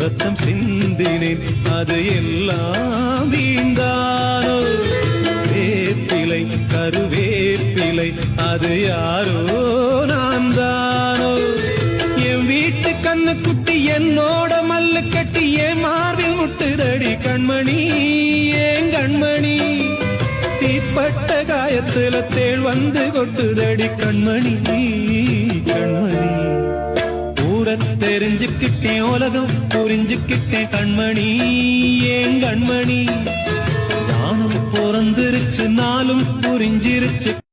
ரத்தம் சிந்தினேன் அது எல்லாம் வீண்டானோ வேப்பிலை கருவேப்பிலை அது யாரோ நான் தானோ என் வீட்டு கண்ணு குட்டி என்னோட மல்லு கட்டி என் மார்பில் முட்டுதடி கண்மணி ஏன் கண்மணி தீப்பட்ட காயத்துல தேள் வந்து கொட்டுதடி கண்மணி கண்மணி ஊர தெரிஞ்சுக்கிட்டேன் உலகம் புரிஞ்சுக்கிட்டேன் கண்மணி ஏன் கண்மணி நானும் பிறந்திருச்சு நாளும் புரிஞ்சிருச்சு